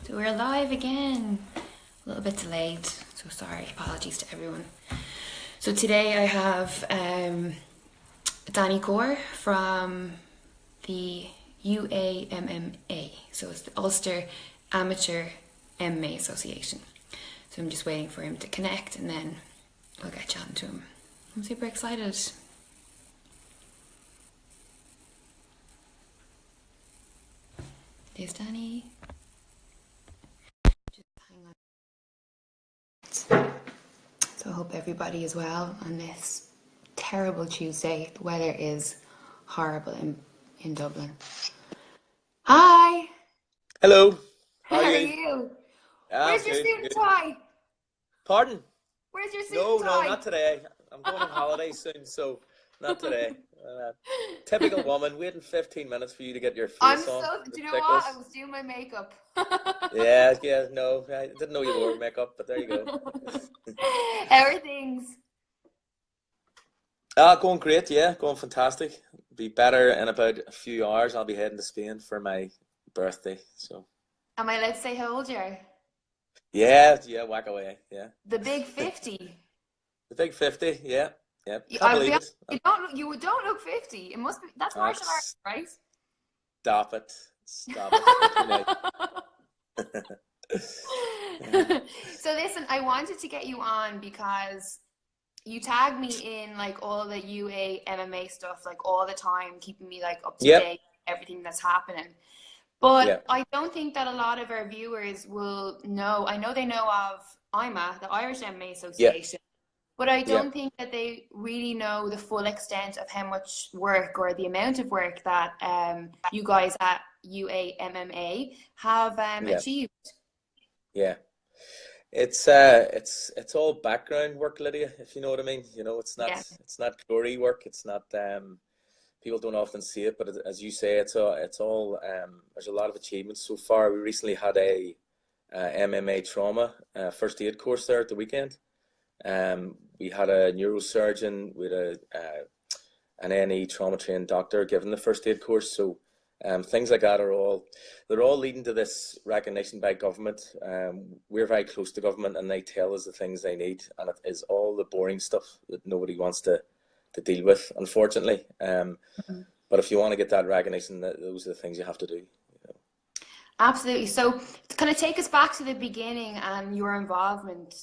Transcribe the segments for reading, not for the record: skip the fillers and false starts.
So we're live again. A little bit delayed, so sorry. Apologies to everyone. So today I have Danny Corr from the UAMMA. So it's the Ulster Amateur MMA Association. So I'm just waiting for him to connect and then I'll get chatting to him. I'm super excited. There's Danny. So I hope everybody is well on this terrible Tuesday. The weather is horrible in Dublin. Hi! Hello. How are you? I'm Where's your good, suit and good. tie? Pardon? Where's your suit No, and no, tie? not today. I'm going on holiday soon, so not today. Typical woman, waiting 15 minutes for you to get your I'm face on. so, do you know what? I Ridiculous. was doing my makeup. Yeah, yeah, no, I didn't know you wore makeup, but there you go. How are things? Going great, yeah, going fantastic. Be better in about a few hours. I'll be heading to Spain for my birthday, so. Am I allowed to say how old you are? Yeah, yeah, whack away, yeah. The big 50. The big 50, yeah, yeah. Can't I'll be believe honest, it. you don't look 50. It must be, that's Ah, martial arts, right? Stop it. Stop it. You're too nice. So listen, I wanted to get you on because you tag me in like all the UA MMA stuff like all the time, keeping me like up to Yep. date, everything that's happening. But Yeah. I don't think that a lot of our viewers will know. I know they know of IMA, the Irish MMA Yeah. Association, but I Yeah. don't think that they really know the full extent of how much work or the amount of work that you guys at UAMMA have Yeah. achieved. Yeah. It's all background work, Lydia, if you know what I mean. You know, Yeah. it's not glory work. It's not people don't often see it, but as you say, it's all there's a lot of achievements so far. We recently had a MMA trauma first aid course there at the weekend. We had a neurosurgeon with an NE trauma trained doctor giving the first aid course. So things like that they're all leading to this recognition by government. We're very close to government and they tell us the things they need, and it is all the boring stuff that nobody wants to deal with, unfortunately. But if you want to get that recognition, those are the things you have to do. Absolutely. So to kind of take us back to the beginning and your involvement,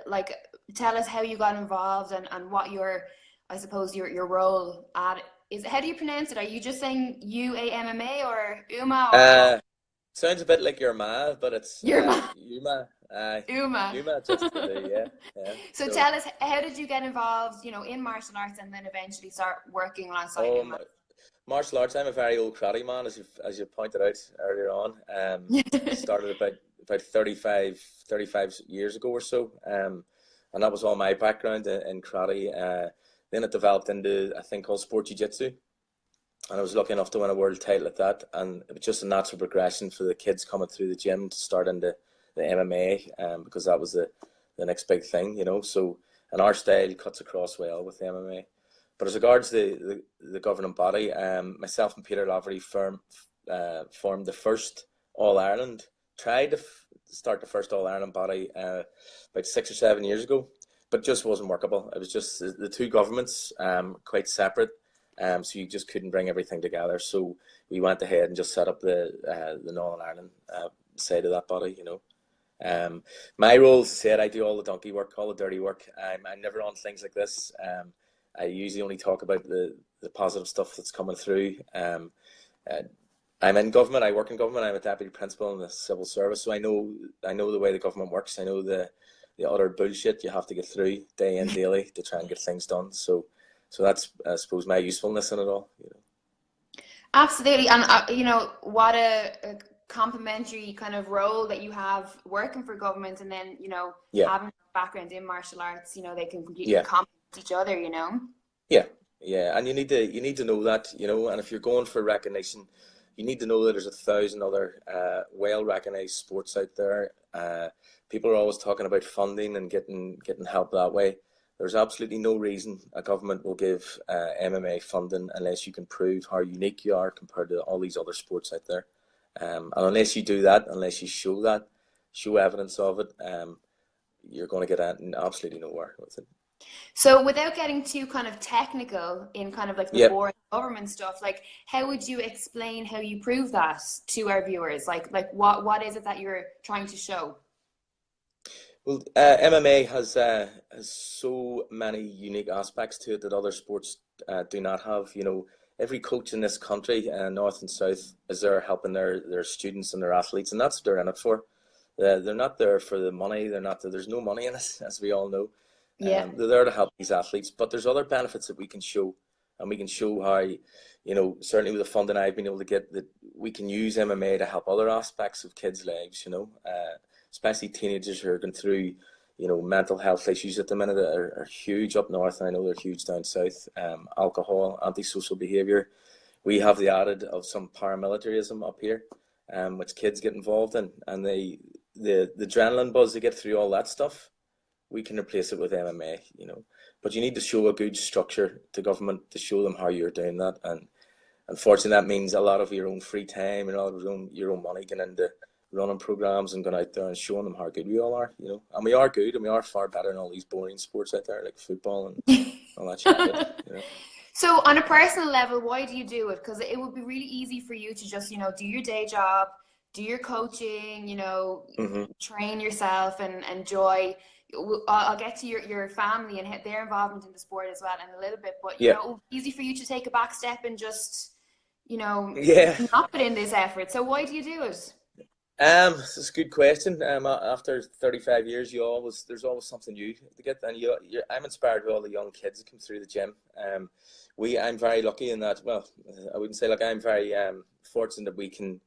like tell us how you got involved and what your, I suppose, your role at is. How do you pronounce it? Are you just saying UAMMA or UMA or Sounds a bit like your ma, but it's UMA? Yuma. UMA. Yuma just to do, yeah, yeah. So tell us, how did you get involved, in martial arts and then eventually start working alongside UMA? Martial arts. I'm a very old karate man, as you pointed out earlier on. Started about 35 years ago or so, and that was all my background in karate. Then it developed into a thing called sport jiu-jitsu, and I was lucky enough to win a world title at that. And it was just a natural progression for the kids coming through the gym to start into the MMA, because that was the next big thing, So, and our style cuts across well with the MMA. But as regards the governing body, myself and Peter Laverty formed the first All Ireland. Tried to start the first All Ireland body about 6 or 7 years ago, but just wasn't workable. It was just the two governments quite separate, so you just couldn't bring everything together. So we went ahead and just set up the Northern Ireland side of that body. My role, as I said, I do all the donkey work, all the dirty work. I'm never on things like this. I usually only talk about the positive stuff that's coming through. I'm in government. I work in government. I'm a deputy principal in the civil service, so I know the way the government works. I know the utter bullshit you have to get through day in daily to try and get things done. So that's, I suppose, my usefulness in it all. Absolutely, and what a complementary kind of role that you have working for government, and then Yeah. having a background in martial arts. They can completely Yeah. complement each other. Yeah, and you need to know that, and if you're going for recognition, you need to know that there's 1,000 other well-recognized sports out there. People are always talking about funding and getting help that way. There's absolutely no reason a government will give MMA funding unless you can prove how unique you are compared to all these other sports out there. And unless you do that, unless you show evidence of it, you're going to get absolutely nowhere with it. So without getting too kind of technical in kind of like the Yep. boring government stuff, like how would you explain how you prove that to our viewers? Like what is it that you're trying to show? Well, MMA has so many unique aspects to it that other sports do not have. You know, every coach in this country, north and south, is there helping their students and their athletes, and that's what they're in it for. They're not there for the money. They're not there. There's no money in it, as we all know. Yeah. They're there to help these athletes, but there's other benefits that we can show, and we can show how, you know, certainly with the funding I've been able to get, that we can use MMA to help other aspects of kids' lives. You know, especially teenagers who are going through, you know, mental health issues at the minute are huge up north, and I know they're huge down south. Alcohol, antisocial behaviour. We have the added of some paramilitarism up here, which kids get involved in, and the adrenaline buzz they get through all that stuff, we can replace it with MMA, you know. But you need to show a good structure to government to show them how you're doing that. And unfortunately, that means a lot of your own free time and all of your own money going into running programs and going out there and showing them how good we all are, you know. And we are good, and we are far better than all these boring sports out there like football and all that shit, you know. So on a personal level, why do you do it? Because it would be really easy for you to just, you know, do your day job, do your coaching, you know, train yourself and enjoy. I'll get to your family and their involvement in the sport as well in a little bit, but you know, it would be easy for you to take a back step and just, you know, not put in this effort. So why do you do it? It's a good question. After 35 years, there's always something new to get, and I'm inspired by all the young kids that come through the gym. I'm very lucky in that. Well, I wouldn't say like I'm very fortunate that we can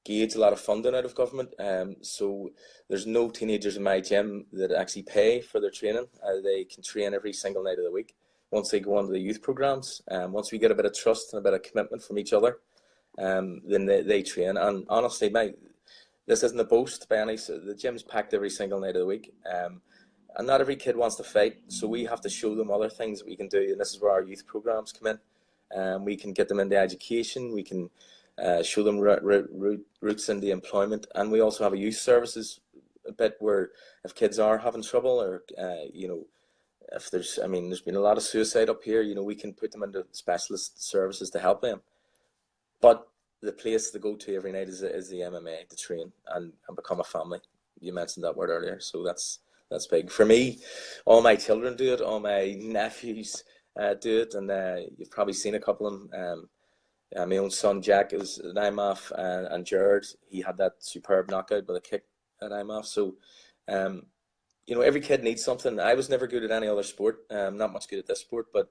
gauge a lot of funding out of government. So there's no teenagers in my gym that actually pay for their training. They can train every single night of the week once they go on to the youth programs. Once we get a bit of trust and a bit of commitment from each other, then they train. And honestly, this isn't a boast by any. So the gym's packed every single night of the week. And not every kid wants to fight, so we have to show them other things that we can do, and this is where our youth programs come in. We can get them into education, we can show them routes into employment, and we also have a youth services a bit where if kids are having trouble or you know, if there's been a lot of suicide up here, you know, we can put them into specialist services to help them. But the place to go to every night is the MMA to train and become a family. You mentioned that word earlier, so that's big for me. All my children do it, all my nephews do it, and you've probably seen a couple of them. My own son Jack is an IMAF, and Jared, he had that superb knockout with a kick at IMAF. So you know, every kid needs something. I was never good at any other sport, not much good at this sport, but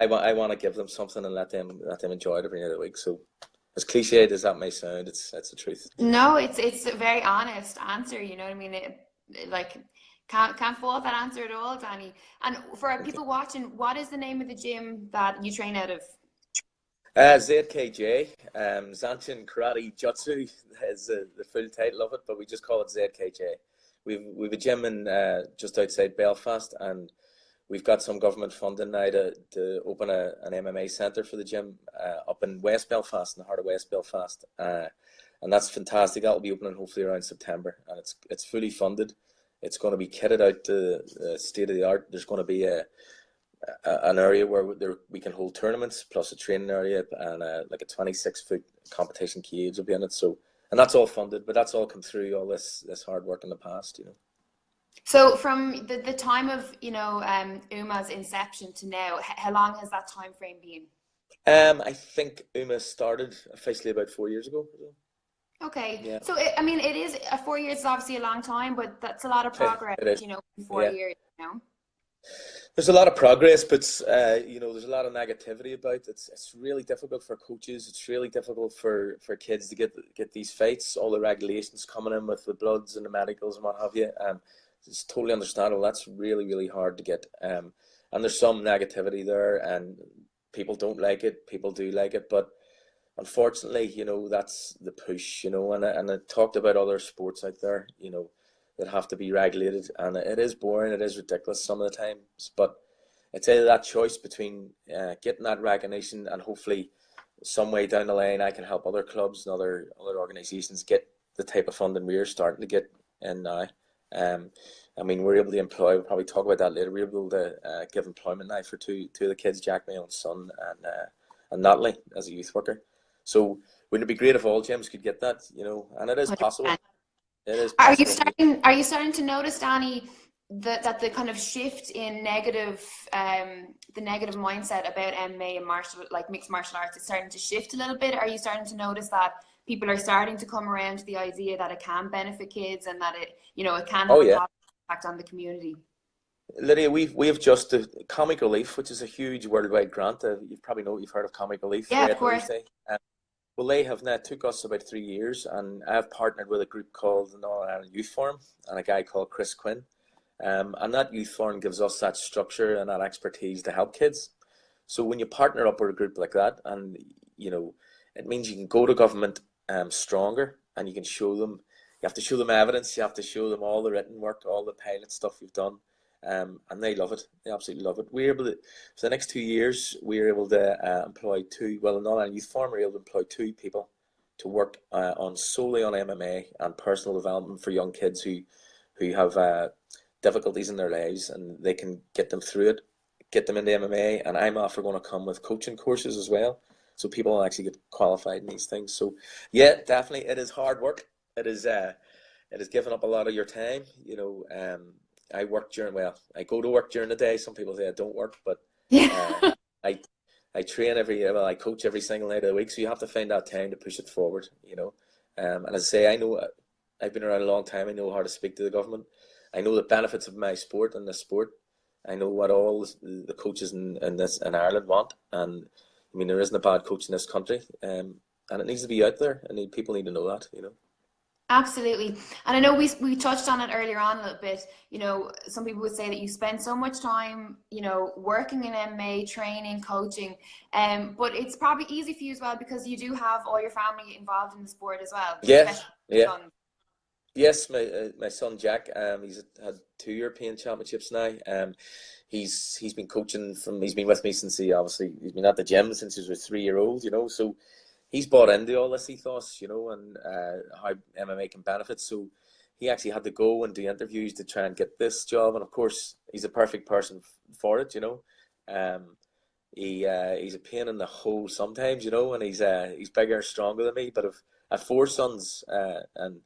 I want to give them something and let them enjoy it every night of the week. So as cliched as that may sound, it's the truth. No, it's a very honest answer, you know what I mean? Like can't fault that answer at all, Danny. And for our people watching, what is the name of the gym that you train out of? ZKJ, Zanchin Karate Jutsu is the full title of it, but we just call it ZKJ. We've a gym in just outside Belfast, and we've got some government funding now to open an MMA centre for the gym up in West Belfast, in the heart of West Belfast. And that's fantastic. That'll be opening hopefully around September, and it's fully funded. It's going to be kitted out to state of the art. There's going to be an area where we can hold tournaments, plus a training area, and like a 26-foot competition cage will be in it. So, and that's all funded, but that's all come through all this hard work in the past, you know. So from the time of, you know, UAMMA's inception to now, how long has that time frame been? I think UAMMA started officially about 4 years ago. Okay, yeah. So it is 4 years is obviously a long time, but that's a lot of progress, you know, in 4 years, you know. There's a lot of progress, but you know, there's a lot of negativity about it. It's really difficult for coaches. It's really difficult for kids to get these fights. All the regulations coming in with the bloods and the medicals and what have you. It's totally understandable. That's really, really hard to get. And there's some negativity there, and people don't like it. People do like it, but unfortunately, you know, that's the push, you know, and I talked about other sports out there, you know, that have to be regulated, and it is boring, it is ridiculous some of the times, but it's either that choice between getting that recognition and hopefully some way down the line I can help other clubs and other organisations get the type of funding we're starting to get in now. I mean, we're able to employ, we'll probably talk about that later, we're able to give employment now for two of the kids, Jack, my own son, and Natalie as a youth worker. So wouldn't it be great if all gyms could get that, you know? And it is possible. 100%. It is possible. Are you starting to notice, Danny, that the kind of shift in the negative mindset about MMA and mixed martial arts is starting to shift a little bit? Are you starting to notice that people are starting to come around to the idea that it can benefit kids and that it can have a positive impact on the community? Lydia, we have just Comic Relief, which is a huge worldwide grant. You've heard of Comic Relief. Yeah, of course. Well, they have now took us about 3 years, and I've partnered with a group called the Northern Ireland Youth Forum and a guy called Chris Quinn. And that youth forum gives us that structure and that expertise to help kids. So when you partner up with a group like that, and it means you can go to government stronger, and you can show them. You have to show them evidence. You have to show them all the written work, all the pilot stuff you've done, and they love it. They absolutely love it. We're able to, for the next 2 years, we're able to employ two. Well, not a youth forum, we're able to employ 2 people to work solely on MMA and personal development for young kids who have difficulties in their lives, and they can get them through it, get them into MMA. And I'm often going to come with coaching courses as well, so people will actually get qualified in these things. So yeah, definitely, it is hard work. It is giving up a lot of your time. I go to work during the day. Some people say I don't work, but I train I coach every single night of the week. So you have to find that time to push it forward. And as I say, I know I've been around a long time. I know how to speak to the government. I know the benefits of my sport and this sport. I know what all the coaches in Ireland want. And I mean, there isn't a bad coach in this country, and it needs to be out there. And people need to know that. Absolutely. And I know we touched on it earlier on a little bit. Some people would say that you spend so much time, working in MMA, training, coaching, but it's probably easy for you as well because you do have all your family involved in the sport as well. Yes, yeah. Yes, my son Jack, he's had 2 European championships now. He's been coaching he's been with me since he's been at the gym since he was a 3-year-old, so he's bought into all this ethos, and how MMA can benefit. So he actually had to go and do interviews to try and get this job, and of course he's a perfect person for it, he's a pain in the hole sometimes, and he's bigger and stronger than me. But I've 4 sons, and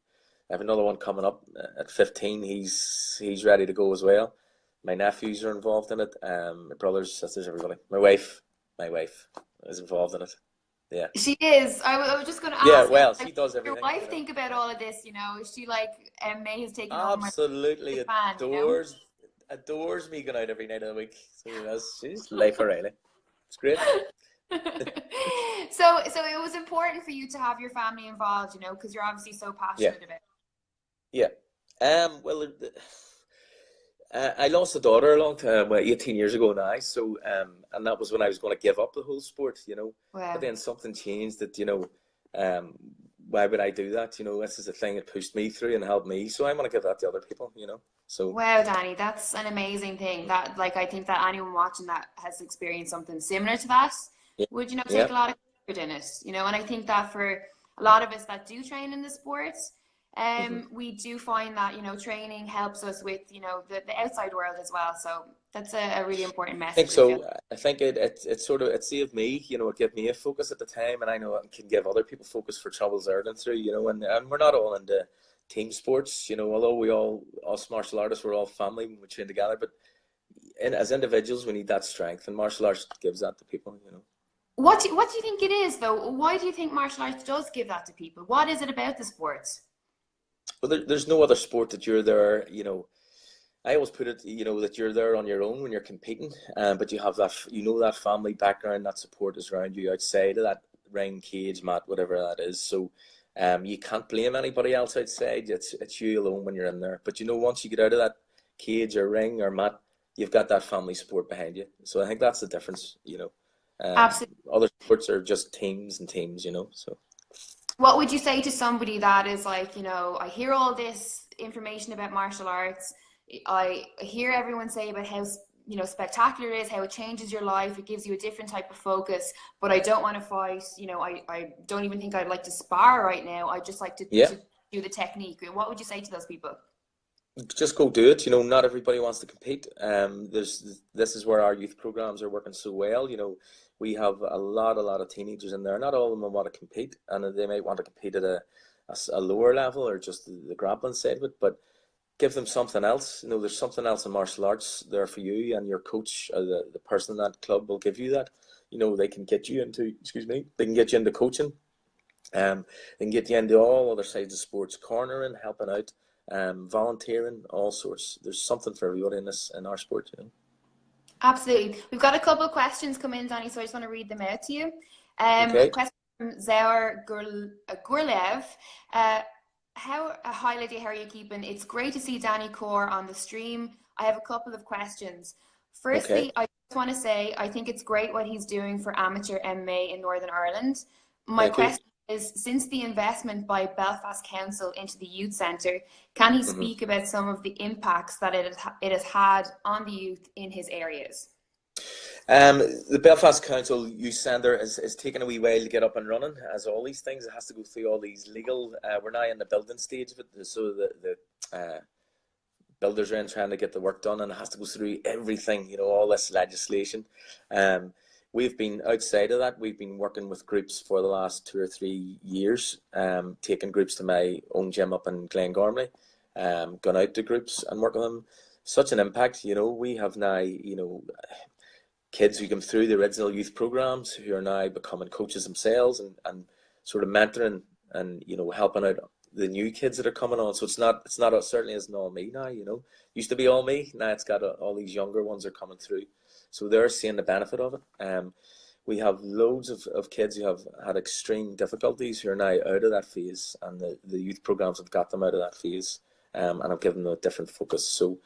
I have another one coming up at 15. He's ready to go as well. My nephews are involved in it. My brothers, sisters, everybody. My wife is involved in it. Yeah. She is. I was just going to ask. Yeah, well, she does everything. Your wife think about all of this, Is she like May has taken absolutely adores me going out every night of the week. So she's life O'Reilly. It's great. So it was important for you to have your family involved, because you're obviously so passionate about it. Yeah. Well, I lost a daughter a long time, 18 years ago now. So, and that was when I was going to give up the whole sport, Wow. But then something changed that, why would I do that? This is the thing that pushed me through and helped me. So I want to give that to other people, So. Wow, Danny, that's an amazing thing. That, I think that anyone watching that has experienced something similar to that. Yeah. Would, take a lot of comfort in it, And I think that for a lot of us that do train in the sports, we do find that training helps us with the outside world as well, so that's a really important message. I think so. I think it saved me, it gave me a focus at the time, and I know it can give other people focus for troubles they're going through, and we're not all into team sports, although us martial artists, we're all family when we train together, but as individuals we need that strength, and martial arts gives that to people. What do you think it is though? Why do you think martial arts does give that to people? What is it about the sports? Well, there's no other sport that you're there, I always put it, that you're there on your own when you're competing, but you have that, that family background, that support is around you outside of that ring, cage, mat, whatever that is. So you can't blame anybody else outside. It's you alone when you're in there. But, once you get out of that cage or ring or mat, you've got that family support behind you. So I think that's the difference, Absolutely. Other sports are just teams and teams, so. What would you say to somebody that is like, I hear all this information about martial arts. I hear everyone say about how, you know, spectacular it is, how it changes your life, it gives you a different type of focus, but I don't want to fight, you know, I don't even think I'd like to spar right now. I just like to do the technique. What would you say to those people? Just go do it. You know, not everybody wants to compete. This is where our youth programs are working so well. You know, we have a lot of teenagers in there. Not all of them want to compete, and they might want to compete at a lower level or just the grappling side of it. But give them something else. You know, there's something else in martial arts there for you, and your coach, or the person in that club will give you that. You know, they can get you into, they can get you into coaching. They can get you into all other sides of sports, cornering, helping out, volunteering, all sorts. There's something for everybody in our sport, you know. Absolutely. We've got a couple of questions come in, Danny, so I just want to read them out to you. Okay. A question from Zaur Gurlev. Hi Lydia, how are you keeping? It's great to see Danny Corr on the stream. I have a couple of questions. Firstly, I just want to say I think it's great what he's doing for amateur MMA in Northern Ireland. My question is, since the investment by Belfast Council into the youth centre, can he speak about some of the impacts that it has had on the youth in his areas? The Belfast Council Youth Centre is taking a wee while to get up and running. As all these things, it has to go through all these legal. We're now in the building stage of it, so the builders are in trying to get the work done, and it has to go through everything. You know, all this legislation. We've been outside of that. We've been working with groups for the last 2 or 3 years, taking groups to my own gym up in Glengormley, gone out to groups and working with them. Such an impact, you know. We have now, you know, kids who come through the original youth programs who are now becoming coaches themselves and sort of mentoring and, you know, helping out the new kids that are coming on. So it certainly isn't all me now, you know. Used to be all me. Now it's got all these younger ones are coming through. So they're seeing the benefit of it. We have loads of kids who have had extreme difficulties who are now out of that phase, and the youth programs have got them out of that phase, and have given them a different focus. So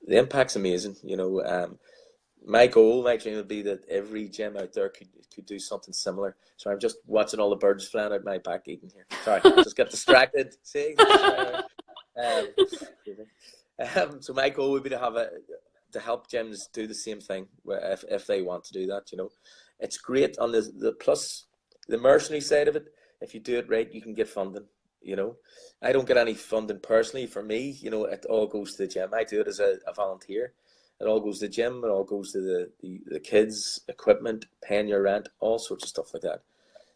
the impact's amazing, you know. My goal, my dream would be that every gym out there could do something similar. So I'm just watching all the birds flying out my back eating here. Sorry, just got distracted. See? So my goal would be to help gyms do the same thing if they want to do that. You know, it's great on the plus the mercenary side of it. If you do it right, you can get funding. You know, I don't get any funding personally for me. You know, it all goes to the gym. I do it as a volunteer. It all goes to the gym. It all goes to the kids, equipment, paying your rent, all sorts of stuff like that.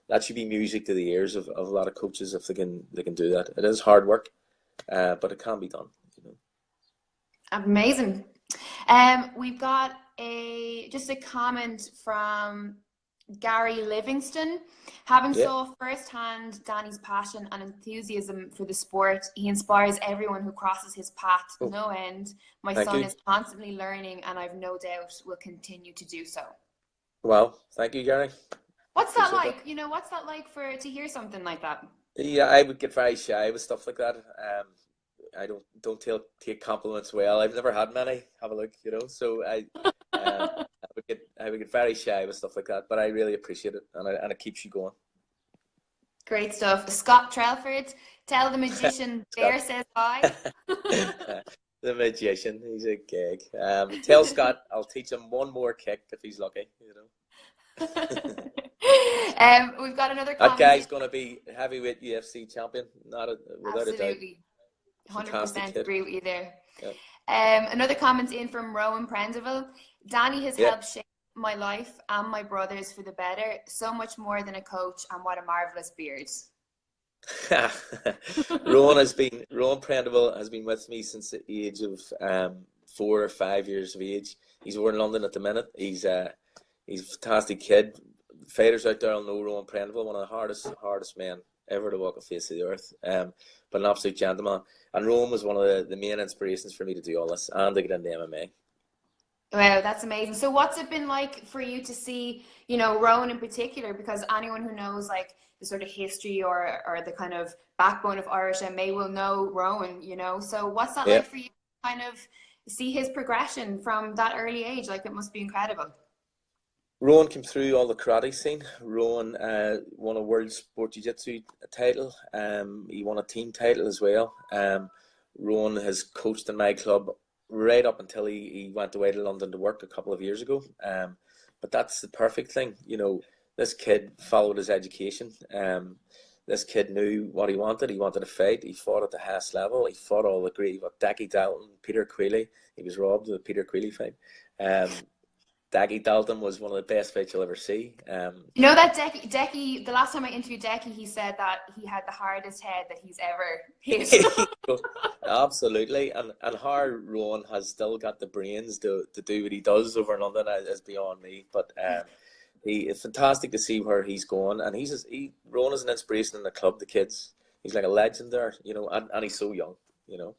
That should be music to the ears of a lot of coaches if they can do that. It is hard work, but it can be done. You know. Amazing. We've got just a comment from Gary Livingston. Having saw firsthand Danny's passion and enthusiasm for the sport, he inspires everyone who crosses his path to no end. My son is constantly learning, and I've no doubt will continue to do so. Well, thank you, Gary. What's that like? You know, what's that like to hear something like that? Yeah, I would get very shy with stuff like that. I don't take compliments well. I've never had many. Have a look, you know. So I would get very shy with stuff like that. But I really appreciate it, and it keeps you going. Great stuff. Scott Trelford, tell the magician Bear says hi. The magician, he's a gig. Tell Scott I'll teach him one more kick if he's lucky. You know. We've got another comment. That guy's going to be heavyweight UFC champion, without a doubt. 100% agree with you there. Yep. Another comment in from Rowan Prendeville. Danny has helped shape my life and my brother's for the better, so much more than a coach, and what a marvellous beard. Rowan Prendeville has been with me since the age of 4 or 5 years of age. He's over in London at the minute. He's a fantastic kid. Fighters out there will know Rowan Prendeville, one of the hardest men ever to walk the face of the earth, but an absolute gentleman. And Rowan was one of the main inspirations for me to do all this and to get into MMA. Wow, that's amazing. So what's it been like for you to see, you know, Rowan in particular, because anyone who knows like the sort of history or the kind of backbone of Irish MMA will know Rowan, you know. So what's that like for you to kind of see his progression from that early age? Like, it must be incredible. Rowan came through all the karate scene. Rowan won a World Sport Jiu-Jitsu title. He won a team title as well. Rowan has coached in my club right up until he went away to London to work a couple of years ago. But that's the perfect thing, you know. This kid followed his education. This kid knew what he wanted. He wanted to fight. He fought at the highest level. He fought all the great. Daggy Dalton, Peter Queally. He was robbed of the Peter Queally fight. Daggy Dalton was one of the best fights you'll ever see. You know that Decky, the last time I interviewed Decky, he said that he had the hardest head that he's ever hit. Absolutely, and how Rowan has still got the brains to do what he does over in London is beyond me. But it's fantastic to see where he's going, and Rowan is an inspiration in the club. The kids, he's like a legend there, you know, and he's so young, you know.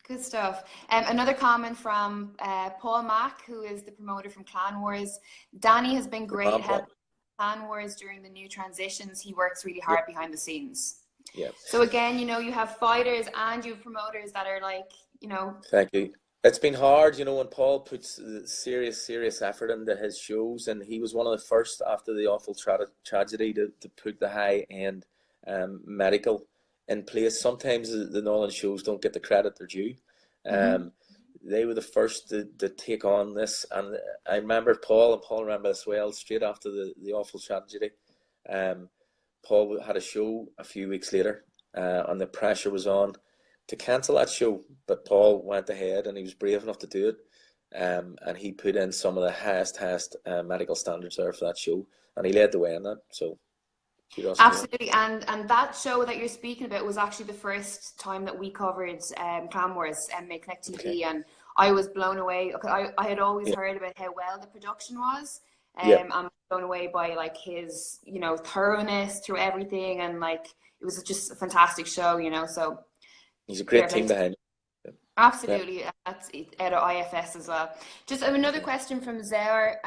Good stuff. Another comment from Paul Mack, who is the promoter from Clan Wars. Danny has been great helping Clan Wars during the new transitions. He works really hard behind the scenes. Yeah. So again, you know, you have fighters and you have promoters that are like, you know. Thank you. It's been hard, you know, when Paul puts serious effort into his shows, and he was one of the first after the awful tragedy to put the high-end medical in place. Sometimes the Nolan shows don't get the credit they're due. They were the first to take on this, and I remember Paul remember as well, straight after the awful tragedy. Paul had a show a few weeks later, and the pressure was on to cancel that show, but Paul went ahead and he was brave enough to do it, and he put in some of the highest medical standards there for that show, and he led the way in that. So absolutely, and that show that you're speaking about was actually the first time that we covered Clan Wars and MMACTV, and I was blown away. I had always heard about how well the production was. I'm blown away by like his, you know, thoroughness through everything, and like it was just a fantastic show, you know. So he's a great team behind him. Absolutely, that's out of IFS as well. Just another question from Zaire.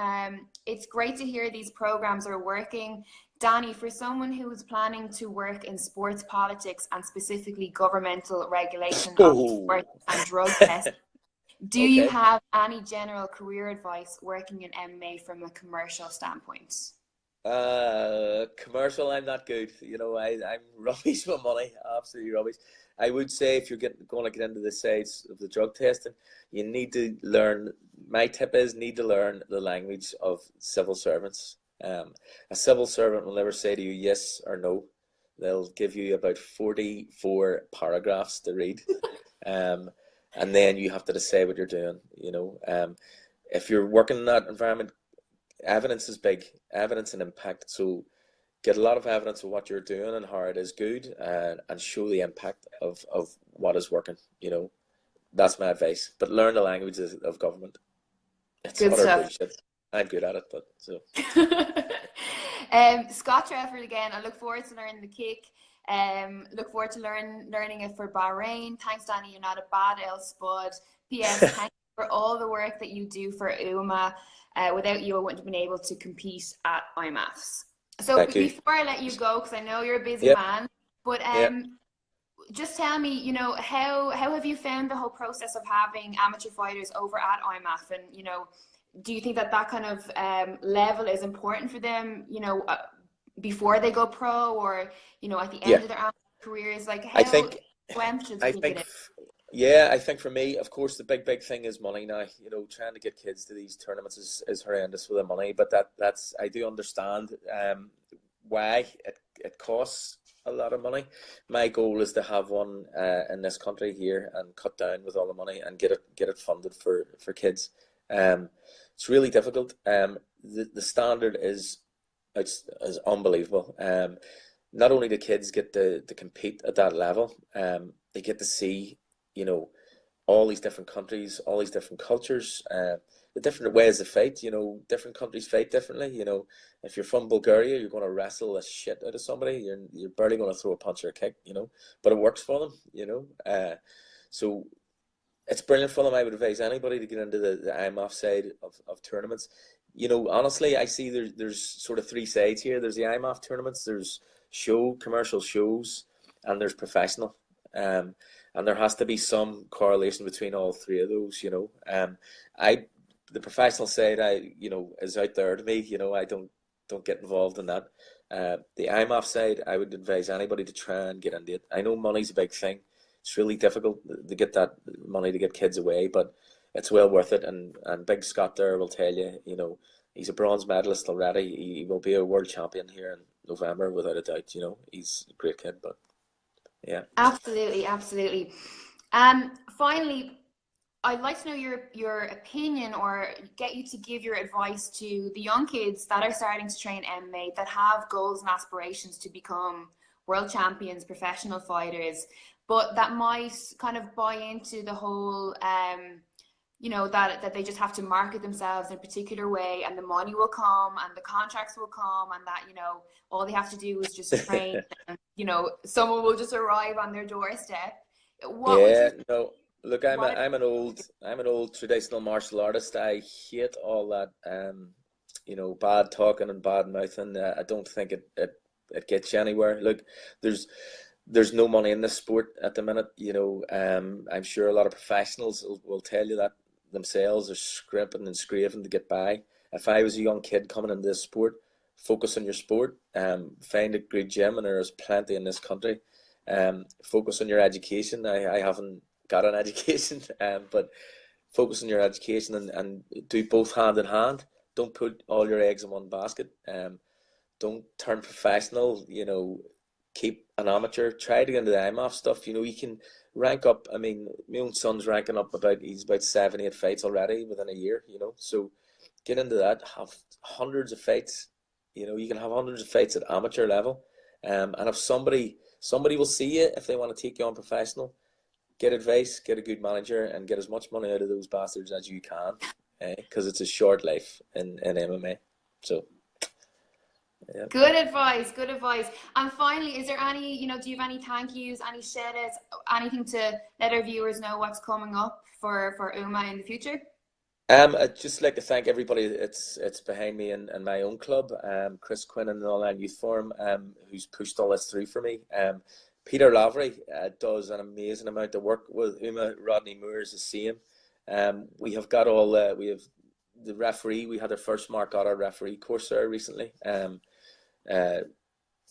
It's great to hear these programs are working. Danny, for someone who is planning to work in sports politics and specifically governmental regulation of sports and drug testing, do you have any general career advice working in MMA from a commercial standpoint? Commercial, I'm not good. You know, I'm rubbish with money, absolutely rubbish. I would say if you're going to get into the sides of the drug testing, you need to learn, my tip is, need to learn the language of civil servants. A civil servant will never say to you yes or no. They'll give you about 44 paragraphs to read. And then you have to decide what you're doing, you know. If you're working in that environment, evidence is big, evidence and impact. So get a lot of evidence of what you're doing and how it is good, and show the impact of what is working, you know. That's my advice. But learn the languages of government. It's good stuff. Bullshit. I'm good at it, but so. Scott Trefford again. I look forward to learning the kick. Look forward to learning it for Bahrain. Thanks, Danny. You're not a bad El Spud. P.S. Thank you for all the work that you do for UAMMA. Without you, I wouldn't have been able to compete at IMAFs. So before I let you go, because I know you're a busy man, but just tell me, you know, how have you found the whole process of having amateur fighters over at IMAF, and you know, do you think that kind of level is important for them, you know, before they go pro, or you know, at the end of their careers? Like, how should they keep it in? Yeah, I think for me, of course, the big thing is money now. You know, trying to get kids to these tournaments is horrendous with the money, but that's I do understand why it costs a lot of money. My goal is to have one in this country here and cut down with all the money and get it funded for kids. It's really difficult. The standard is unbelievable. Not only do kids get to compete at that level, they get to see, you know, all these different countries, all these different cultures, the different ways to fight. You know, different countries fight differently. You know, if you're from Bulgaria, you're going to wrestle the shit out of somebody. You're barely going to throw a punch or a kick, you know, but it works for them, you know. So it's brilliant for them. I would advise anybody to get into the IMAF side of tournaments. You know, honestly, I see there's sort of three sides here. There's the IMAF tournaments, there's commercial shows, and there's professional. And there has to be some correlation between all three of those, you know. The professional side, you know, is out there to me. You know, I don't get involved in that. The IMAF side, I would advise anybody to try and get into it. I know money's a big thing. it's really difficult to get that money to get kids away, but it's well worth it. And Big Scott there will tell you, you know, he's a bronze medalist already. He will be a world champion here in November without a doubt. You know, he's a great kid, but yeah. Absolutely, absolutely. Finally, I'd like to know your opinion, or get you to give your advice to the young kids that are starting to train MMA, that have goals and aspirations to become world champions, professional fighters, but that might kind of buy into the whole, you know, that they just have to market themselves in a particular way, and the money will come and the contracts will come, and that, you know, all they have to do is just train and, you know, someone will just arrive on their doorstep. What would Yeah, you, no. Look, I'm an old traditional martial artist. I hate all that you know, bad talking and bad mouthing. I don't think it gets you anywhere. Look, there's no money in this sport at the minute. You know, I'm sure a lot of professionals will tell you that themselves. Are scrimping and scraping to get by. If I was a young kid coming into this sport, focus on your sport. Find a great gym, and there's plenty in this country. Focus on your education. I haven't got an education, but focus on your education, and do both hand in hand. Don't put all your eggs in one basket. Don't turn professional. You know, keep an amateur. Try to get into the IMAF stuff. You know, you can rank up. I mean, my own son's ranking up he's about 7, 8 fights already within a year. You know, so get into that. Have hundreds of fights. You know, you can have hundreds of fights at amateur level. And if somebody will see you, if they want to take you on professional, get advice, get a good manager, and get as much money out of those bastards as you can, because it's a short life in MMA. So, yeah. good advice, good advice. And finally, is there any, you know, do you have any thank yous, any shout outs, anything to let our viewers know what's coming up for UAMMA in the future? I'd just like to thank everybody it's behind me in my own club, Chris Quinn and the Online Youth Forum, who's pushed all this through for me. Peter Lavery does an amazing amount of work with UAMMA. Rodney Moore is the same. We have got we have the referee. We had our first Mark Goddard referee course there recently.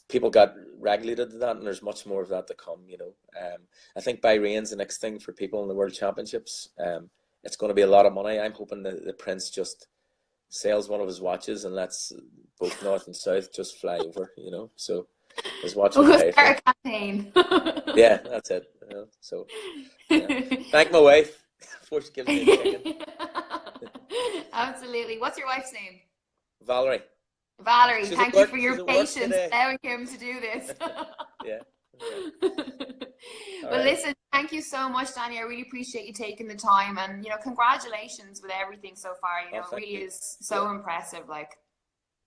People got regulated to that, and there's much more of that to come. You know, I think Bahrain's the next thing for people in the World Championships. It's going to be a lot of money. I'm hoping the Prince just sells one of his watches and lets both North and South just fly over, you know. So his watch will pay for it. A campaign. Yeah, that's it. You know? So yeah. Thank my wife before she gives me a chicken. Absolutely. What's your wife's name? Valerie. Valerie, thank you for your patience allowing him to do this. Yeah. Well, listen, thank you so much, Danny. I really appreciate you taking the time, and, you know, congratulations with everything so far. You know, it really is so impressive. Like,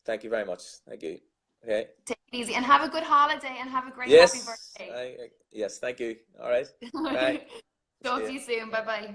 thank you very much. Thank you. Okay. Take it easy and have a good holiday, and have a great happy birthday. Yes, thank you. All right. Bye. Talk to you soon. Bye bye.